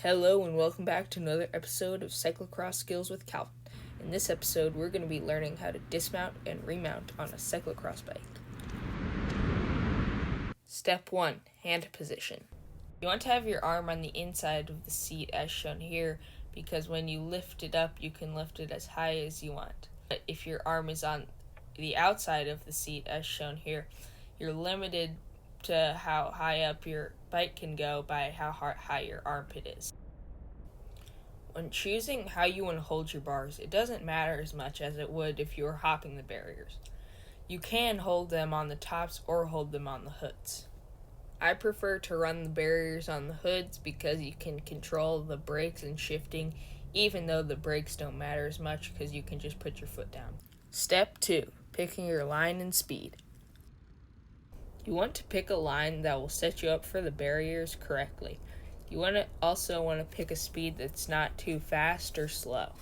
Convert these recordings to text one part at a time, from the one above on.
Hello and welcome back to another episode of Cyclocross Skills with Calvin. In this episode, we're going to be learning how to dismount and remount on a cyclocross bike. Step 1. Hand position. You want to have your arm on the inside of the seat as shown here because when you lift it up, you can lift it as high as you want. But if your arm is on the outside of the seat as shown here, you're limited to how high up your bike can go by how high your armpit is. When choosing how you want to hold your bars, it doesn't matter as much as it would if you were hopping the barriers. You can hold them on the tops or hold them on the hoods. I prefer to run the barriers on the hoods because you can control the brakes and shifting, even though the brakes don't matter as much because you can just put your foot down. Step 2. Picking your line and speed. You want to pick a line that will set you up for the barriers correctly. You also want to pick a speed that's not too fast or slow.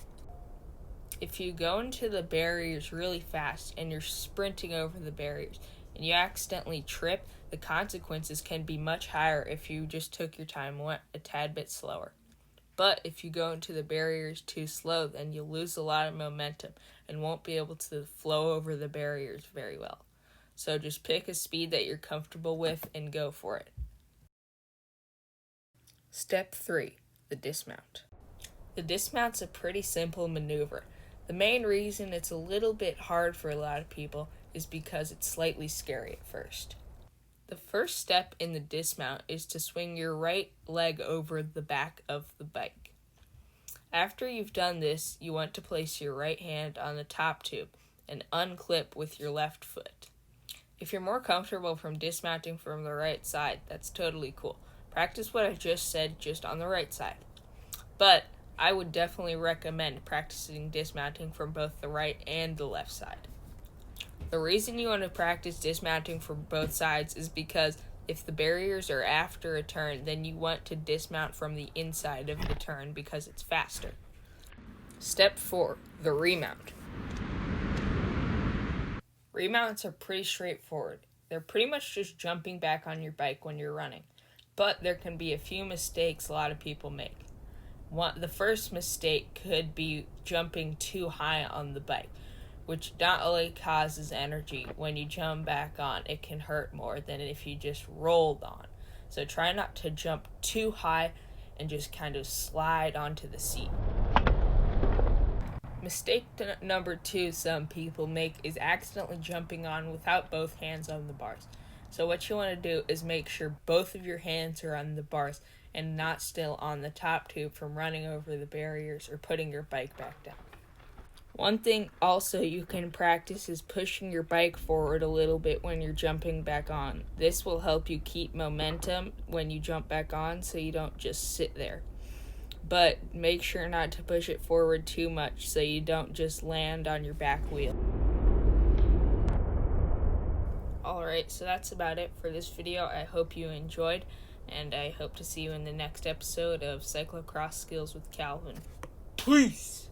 If you go into the barriers really fast and you're sprinting over the barriers and you accidentally trip, the consequences can be much higher if you just took your time and went a tad bit slower. But if you go into the barriers too slow, then you'll lose a lot of momentum and won't be able to flow over the barriers very well. So just pick a speed that you're comfortable with and go for it. Step 3. The dismount. The dismount's a pretty simple maneuver. The main reason it's a little bit hard for a lot of people is because it's slightly scary at first. The first step in the dismount is to swing your right leg over the back of the bike. After you've done this, you want to place your right hand on the top tube and unclip with your left foot. If you're more comfortable from dismounting from the right side, that's totally cool. Practice what I just said just on the right side. But I would definitely recommend practicing dismounting from both the right and the left side. The reason you want to practice dismounting from both sides is because if the barriers are after a turn, then you want to dismount from the inside of the turn because it's faster. Step 4. The remount. Remounts are pretty straightforward. They're pretty much just jumping back on your bike when you're running. But there can be a few mistakes a lot of people make. The first mistake could be jumping too high on the bike, which not only causes energy. When you jump back on, it can hurt more than if you just rolled on. So try not to jump too high and just kind of slide onto the seat. Mistake number 2 some people make is accidentally jumping on without both hands on the bars. So what you want to do is make sure both of your hands are on the bars and not still on the top tube from running over the barriers or putting your bike back down. One thing also you can practice is pushing your bike forward a little bit when you're jumping back on. This will help you keep momentum when you jump back on so you don't just sit there. But make sure not to push it forward too much so you don't just land on your back wheel. Alright, so that's about it for this video. I hope you enjoyed, and I hope to see you in the next episode of Cyclocross Skills with Calvin. Peace!